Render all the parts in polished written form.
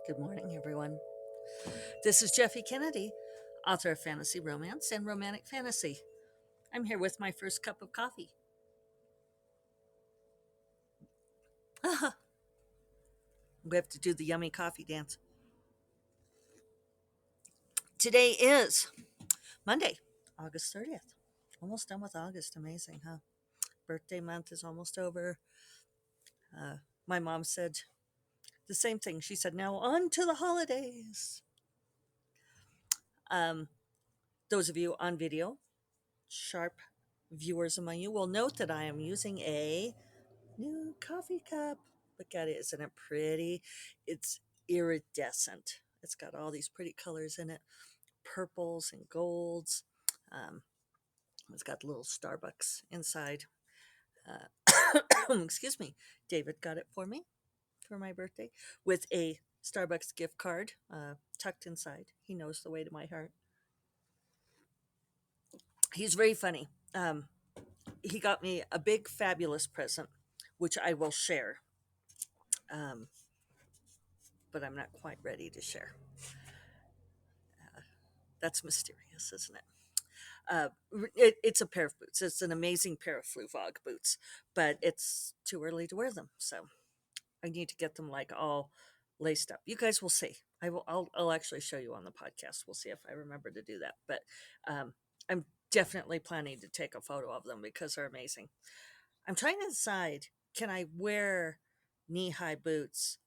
Good morning, everyone. This is Jeffy Kennedy, author of fantasy romance and romantic fantasy. I'm here with my first cup of coffee. We have to do the yummy coffee dance. Today is Monday, August 30th. Almost done with August. Amazing, huh? Birthday month is almost over. My mom said the same thing. She said, now on to the holidays. Um, those of you on video, sharp viewers among you will note that I am using a new coffee cup. Look at it. Isn't it pretty? It's iridescent. It's got all these pretty colors in it, purples and golds. Um, it's got little Starbucks inside. Excuse me. David got it for me for my birthday with a Starbucks gift card tucked inside. He knows the way to my heart. He's very funny. He got me a big, fabulous present, which I will share. Um, but I'm not quite ready to share. That's mysterious, isn't it? It's a pair of boots. It's an amazing pair of Fluvog boots, but it's too early to wear them. So I need to get them like all laced up. You guys will see. I will. I'll actually show you on the podcast. We'll see if I remember to do that. But I'm definitely planning to take a photo of them because they're amazing. I'm trying to decide: can I wear knee-high boots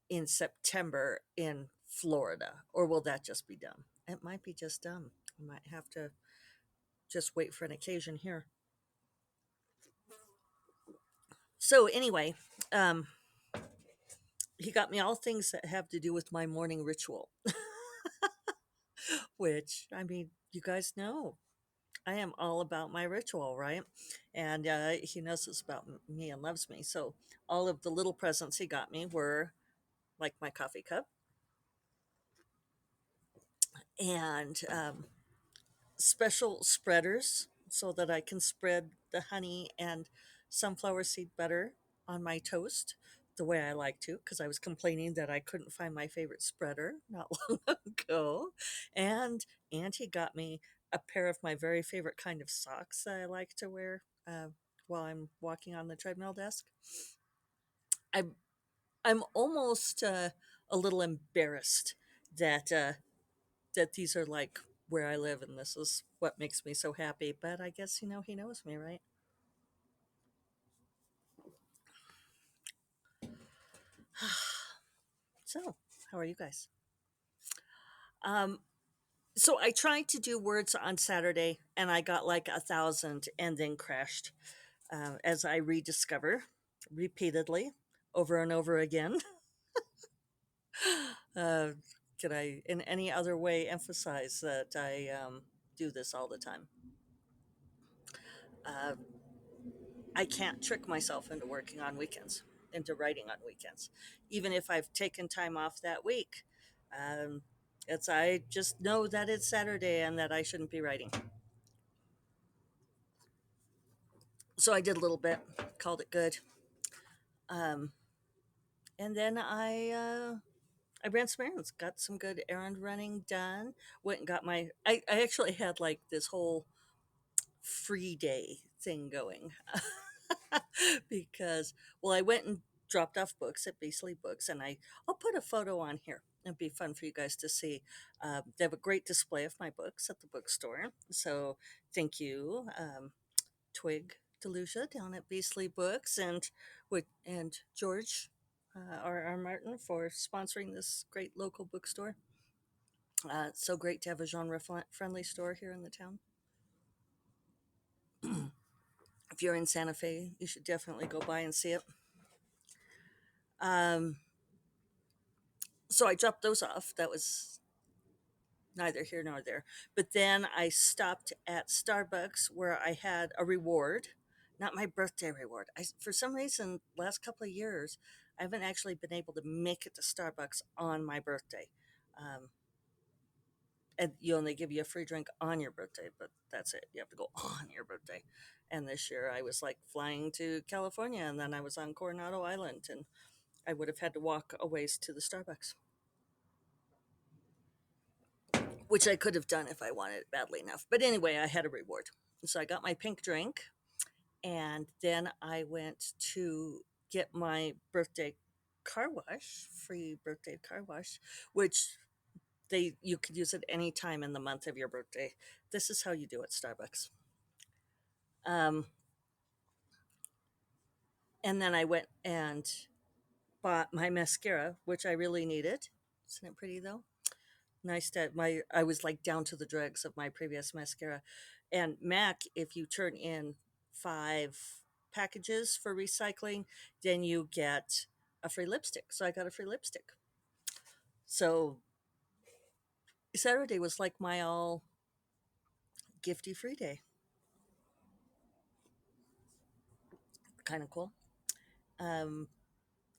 in September in Florida, or will that just be dumb? It might be just dumb. I might have to just wait for an occasion here. So anyway, um, he got me all things that have to do with my morning ritual, which I mean, you guys know I am all about my ritual, right? And he knows this about me and loves me. So all of the little presents he got me were like my coffee cup and special spreaders so that I can spread the honey and sunflower seed butter on my toast the way I like to because I was complaining that I couldn't find my favorite spreader not long ago. And Auntie got me a pair of my very favorite kind of socks that I like to wear while I'm walking on the treadmill desk. I'm I'm almost a little embarrassed that that these are like where I live and this is what makes me so happy. But I guess, he knows me, right? So, how are you guys? Um, so I tried to do words on Saturday and I got like 1,000 and then crashed as I rediscover repeatedly over and over again. uh, can I, in any other way, emphasize that I do this all the time? Uh, I can't trick myself into working on weekends, into writing on weekends, even if I've taken time off that week. Um, I just know that it's Saturday and that I shouldn't be writing. So I did a little bit, called it good, um, and then I ran some errands, got some good errand running done. Went and got my. I actually had like this whole free day thing going because I went and dropped off books at Beasley Books, and I'll put a photo on here. It'd be fun for you guys to see. They have a great display of my books at the bookstore, so thank you, Twig Delusia down at Beasley Books, and George R. Martin for sponsoring this great local bookstore. It's so great to have a genre friendly store here in the town. If you're in Santa Fe, you should definitely go by and see it. Um, so I dropped those off. That was neither here nor there. But then I stopped at Starbucks where I had a reward, not my birthday reward. For some reason, last couple of years, I haven't actually been able to make it to Starbucks on my birthday. Um, and you only give you a free drink on your birthday, but that's it. You have to go on your birthday. And this year I was like flying to California and then I was on Coronado Island and I would have had to walk a ways to the Starbucks. which I could have done if I wanted it badly enough. But anyway, I had a reward. So I got my pink drink, and then I went to get my birthday car wash, free birthday car wash, which you could use it any time in the month of your birthday. This is how you do it, Starbucks. Um, and then I went and bought my mascara, which I really needed. Isn't it pretty though? Nice to my I was like down to the dregs of my previous mascara. And Mac, if you turn in 5 packages for recycling, then you get a free lipstick. So I got a free lipstick. So Saturday was like my all gifty free day. Kind of cool. Um,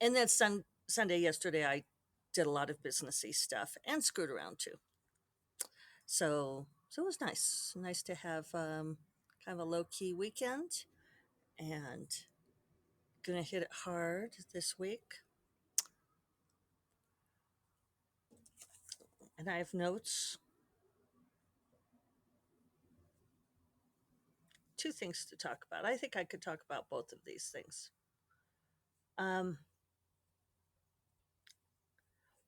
and then Sunday yesterday, I did a lot of businessy stuff and screwed around too. So it was nice to have kind of a low key weekend, and gonna hit it hard this week. And I have notes, 2 things to talk about. I think I could talk about both of these things. Um,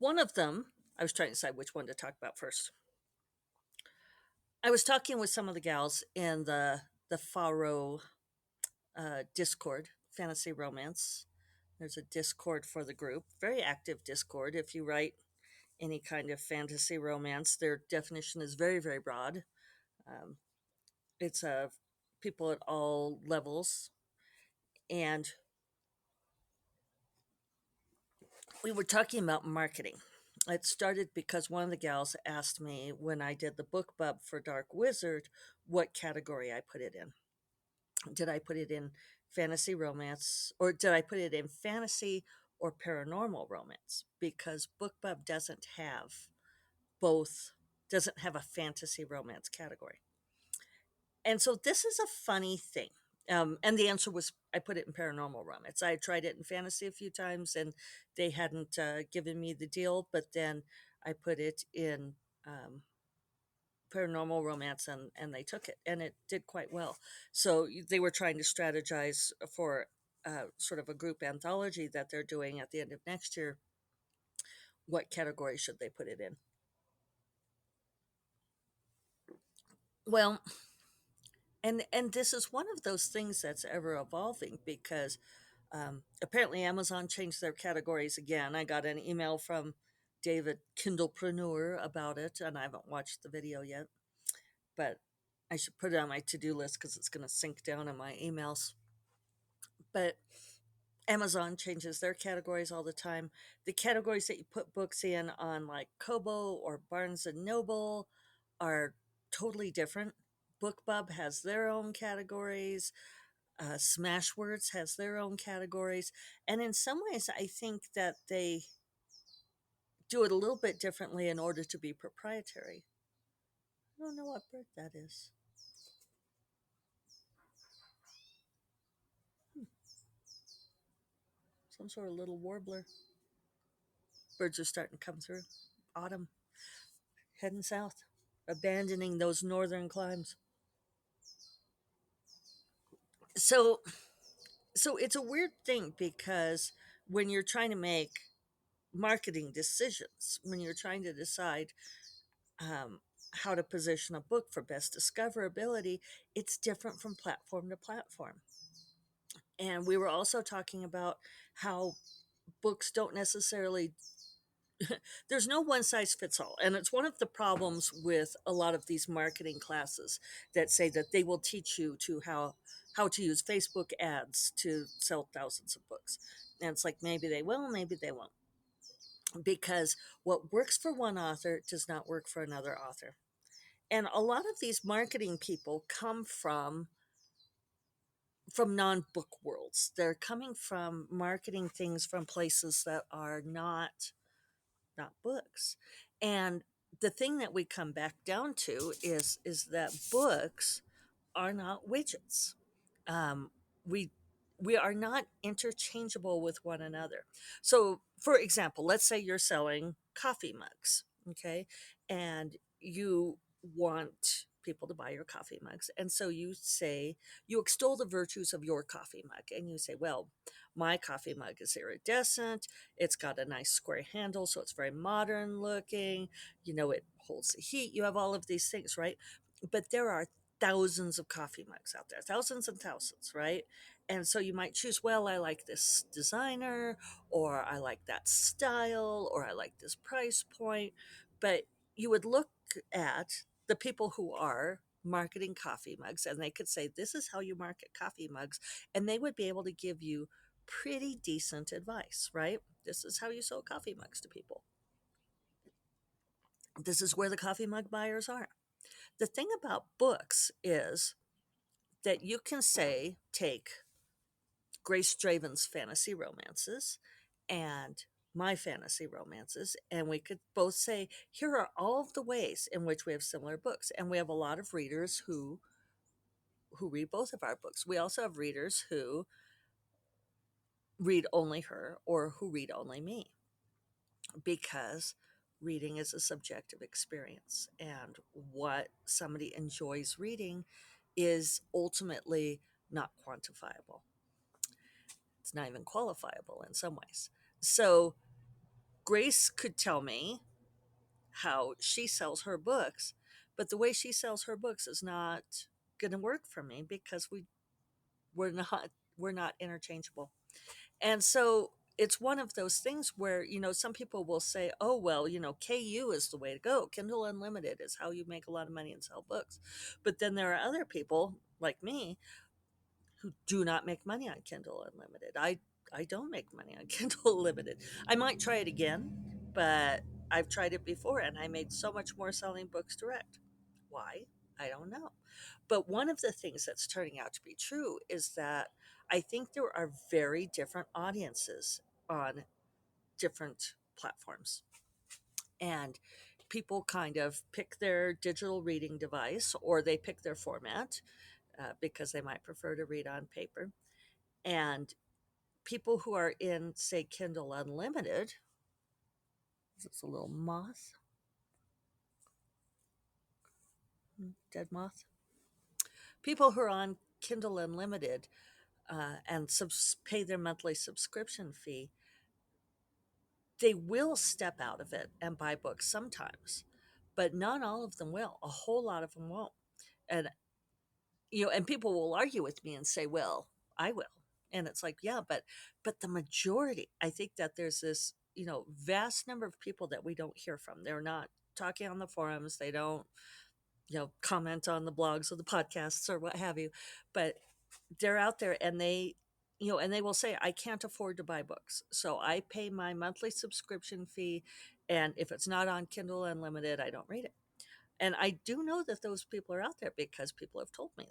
One of them, I was trying to decide which one to talk about first. I was talking with some of the gals in the Faro Discord, Fantasy Romance. There's a Discord for the group, very active Discord. If you write any kind of fantasy romance, their definition is very, very broad. Um, it's people at all levels. And we were talking about marketing. It started because one of the gals asked me when I did the book bub for Dark Wizard what category I put it in. Did I put it in fantasy romance, or did I put it in fantasy or paranormal romance? Because BookBub both doesn't have a fantasy romance category. And so this is a funny thing. And the answer was I put it in paranormal romance. I tried it in fantasy a few times and they hadn't given me the deal, but then I put it in um, paranormal romance, and they took it and it did quite well. So they were trying to strategize for sort of a group anthology that they're doing at the end of next year. What category should they put it in? Well, and this is one of those things that's ever evolving because apparently Amazon changed their categories again. I got an email from David Kindlepreneur about it, and I haven't watched the video yet, but I should put it on my to-do list because it's going to sink down in my emails. But Amazon changes their categories all the time. The categories that you put books in on like Kobo or Barnes and Noble are totally different. BookBub has their own categories. Smashwords has their own categories. And in some ways, I think that they do it a little bit differently in order to be proprietary. I don't know what bird that is. Hmm, some sort of little warbler. Birds are starting to come through. Autumn, heading south, abandoning those northern climes. So, so it's a weird thing because when you're trying to make marketing decisions, when you're trying to decide um, how to position a book for best discoverability, it's different from platform to platform. And we were also talking about how books don't necessarily there's no one size fits all, and it's one of the problems with a lot of these marketing classes that say that they will teach you to how to use Facebook ads to sell thousands of books. And it's like maybe they will, maybe they won't, because what works for one author does not work for another author. And a lot of these marketing people come from non-book worlds. They're coming from marketing things from places that are not books. And the thing that we come back down to is that books are not widgets. Um, we we are not interchangeable with one another. So, for example, let's say you're selling coffee mugs, okay, and you want people to buy your coffee mugs. And so you say, you extol the virtues of your coffee mug. And you say, well, my coffee mug is iridescent. It's got a nice square handle, so it's very modern looking. It holds the heat. You have all of these things, right? But there are thousands of coffee mugs out there, thousands and thousands, right? And so you might choose, well, I like this designer, or I like that style, or I like this price point. But you would look at the people who are marketing coffee mugs, and they could say, this is how you market coffee mugs, and they would be able to give you pretty decent advice, right? This is how you sell coffee mugs to people. This is where the coffee mug buyers are. The thing about books is that you can say, take Grace Draven's fantasy romances and my fantasy romances, and we could both say, here are all of the ways in which we have similar books. And we have a lot of readers who read both of our books. We also have readers who read only her or who read only me, because reading is a subjective experience, and what somebody enjoys reading is ultimately not quantifiable. It's not even qualifiable in some ways. So Grace could tell me how she sells her books, but the way she sells her books is not going to work for me, because we're not we're not interchangeable. And so it's one of those things where, some people will say, oh, well, KU is the way to go. Kindle Unlimited is how you make a lot of money and sell books. But then there are other people like me who do not make money on Kindle Unlimited. I don't make money on Kindle Unlimited. I might try it again, but I've tried it before and I made so much more selling books direct. Why? I don't know. But one of the things that's turning out to be true is that I think there are very different audiences on different platforms. And people kind of pick their digital reading device, or they pick their format, because they might prefer to read on paper. And people who are in, say, Kindle Unlimited, it's a little moth, dead moth. People who are on Kindle Unlimited, and pay their monthly subscription fee, they will step out of it and buy books sometimes, but not all of them will. A whole lot of them won't. And and people will argue with me and say, "Well, I will." And it's like, yeah, but the majority, I think that there's this, vast number of people that we don't hear from. They're not talking on the forums. They don't, comment on the blogs or the podcasts or what have you. But they're out there, and they will say, I can't afford to buy books, so I pay my monthly subscription fee, and if it's not on Kindle Unlimited, I don't read it. And I do know that those people are out there, because people have told me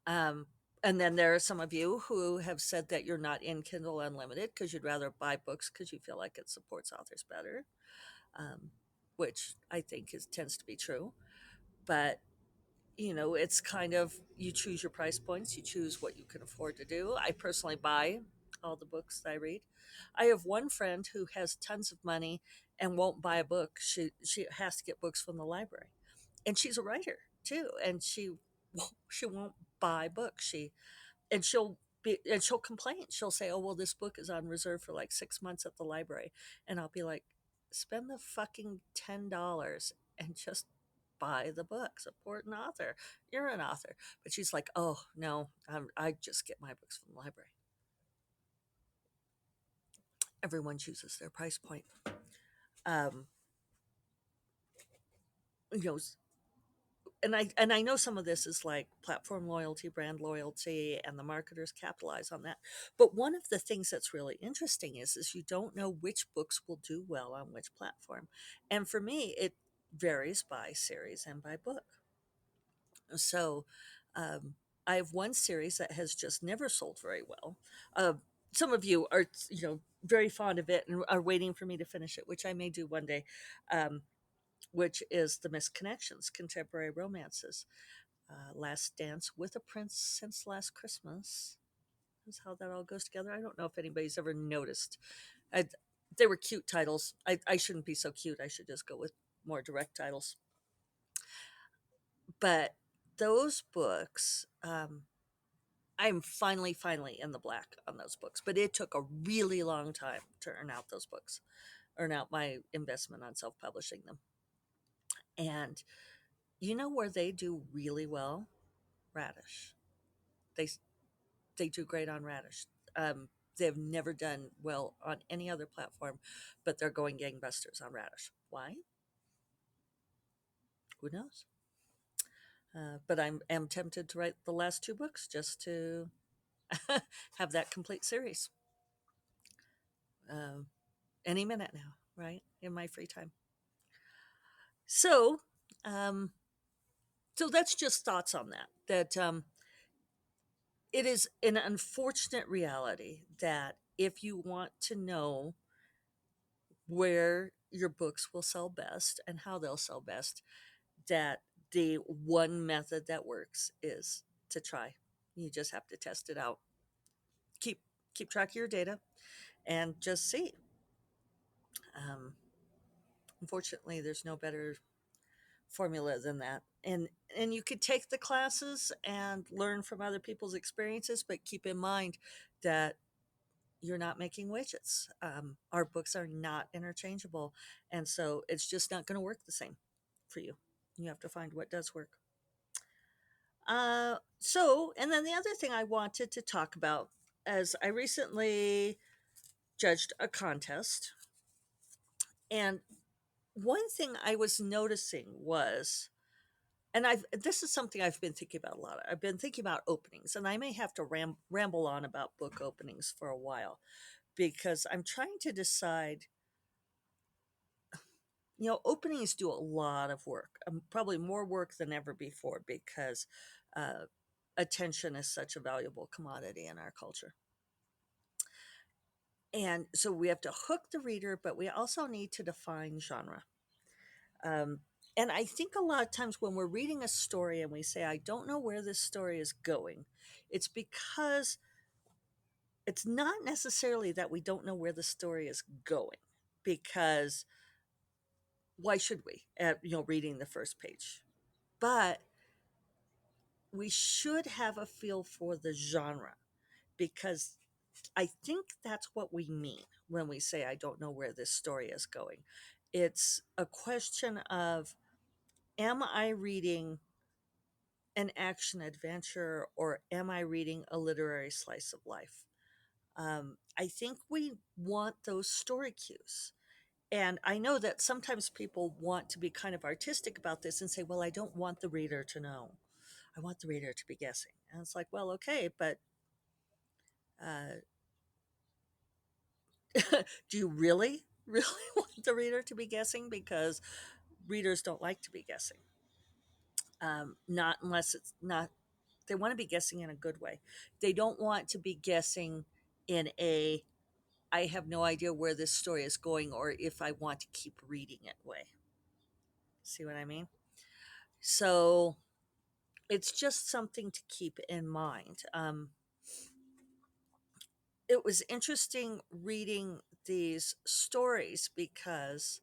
that. And then there are some of you who have said that you're not in Kindle Unlimited because you'd rather buy books because you feel like it supports authors better, um, which I think tends to be true. But it's kind of, you choose your price points, you choose what you can afford to do. I personally buy all the books that I read. I have one friend who has tons of money and won't buy a book. She has to get books from the library, and she's a writer too, and she won't buy books. She'll complain. She'll say, "Oh, well, this book is on reserve for like 6 months at the library," and I'll be like, "Spend the fucking $10 and just buy the book. Support an author. You're an author." But she's like, "Oh no, I just get my books from the library." Everyone chooses their price point. Um, you know, and I know some of this is like platform loyalty, brand loyalty, and the marketers capitalize on that. But one of the things that's really interesting is you don't know which books will do well on which platform. And for me, it varies by series and by book. So um, I have one series that has just never sold very well. Uh, some of you are, very fond of it and are waiting for me to finish it, which I may do one day. Which is the Misconnections, contemporary romances. Last Dance with a Prince Since Last Christmas is how that all goes together. I don't know if anybody's ever noticed. I, they were cute titles. I shouldn't be so cute. I should just go with more direct titles. But those books, I'm finally in the black on those books. But it took a really long time to earn out those books, earn out my investment on self publishing them. And you know where they do really well? Radish. They they do great on Radish. Um, they've never done well on any other platform, but they're going gangbusters on Radish. Why? Who knows? But am tempted to write the last two books just to have that complete series. Um, any minute now, right? In my free time. So, um, so that's just thoughts on that. That it is an unfortunate reality that if you want to know where your books will sell best and how they'll sell best, that the one method that works is to try. You just have to test it out. Keep keep track of your data and just see. Um, Unfortunately, there's no better formula than that. And you could take the classes and learn from other people's experiences, but keep in mind that you're not making widgets. Our books are not interchangeable, and so it's just not going to work the same for you. You have to find what does work. And then the other thing I wanted to talk about, as I recently judged a contest, and one thing I was noticing was, and I've this is something I've been thinking about a lot. I've been thinking about openings, and I may have to ramble on about book openings for a while because I'm trying to decide. Openings do a lot of work, probably more work than ever before because uh, attention is such a valuable commodity in our culture. And so we have to hook the reader, but we also need to define genre. Um, and I think a lot of times when we're reading a story and we say, I don't know where this story is going, it's because it's not necessarily that we don't know where the story is going, because why should we, reading the first page? But we should have a feel for the genre, because I think that's what we mean when we say, I don't know where this story is going. It's a question of, am I reading an action adventure or am I reading a literary slice of life? I think we want those story cues. And I know that sometimes people want to be kind of artistic about this and say, well, I don't want the reader to know. I want the reader to be guessing. And it's like, well, okay, but uh, do you really want the reader to be guessing? Because readers don't like to be guessing. Not unless it's not, they want to be guessing in a good way. They don't want to be guessing in a, I have no idea where this story is going or if I want to keep reading it way. See what I mean? So it's just something to keep in mind. It was interesting reading these stories because,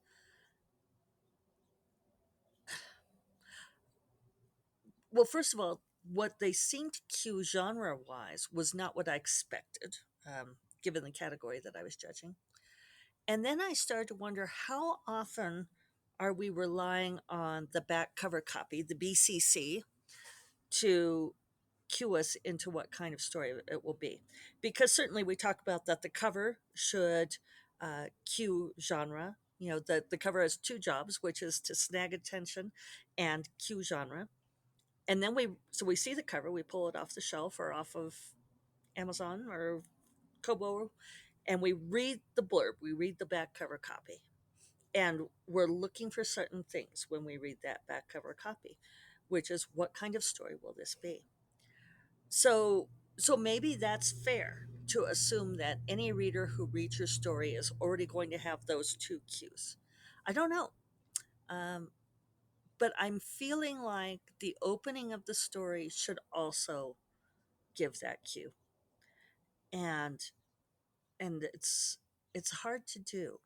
well, first of all, what they seemed to cue genre wise was not what I expected, given the category that I was judging. And then I started to wonder, how often are we relying on the back cover copy, the BCC, to cue us into what kind of story it will be? Because certainly we talk about that the cover should cue genre. The cover has two jobs, which is to snag attention and cue genre. And then we see the cover, we pull it off the shelf or off of Amazon or Kobo, and we read the blurb, we read the back cover copy. And we're looking for certain things when we read that back cover copy, which is, what kind of story will this be? So so maybe that's fair to assume that any reader who reads your story is already going to have those two cues. I don't know. Um, but I'm feeling like the opening of the story should also give that cue. And and it's hard to do,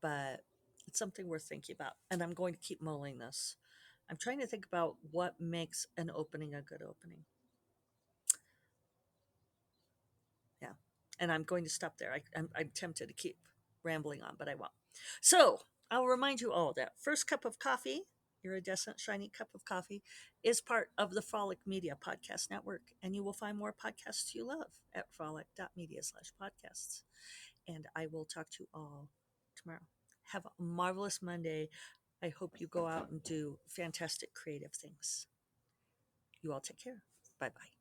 but It's something worth thinking about. And I'm going to keep mulling this. I'm trying to think about what makes an opening a good opening. Yeah. And I'm going to stop there. I'm tempted to keep rambling on, but I won't. So I'll remind you all that First Cup of Coffee, iridescent, shiny cup of coffee, is part of the Frolic Media Podcast Network. And you will find more podcasts you love at frolic.media/podcasts. And I will talk to you all tomorrow. Have a marvelous Monday. I hope you go out and do fantastic creative things. You all take care. Bye bye.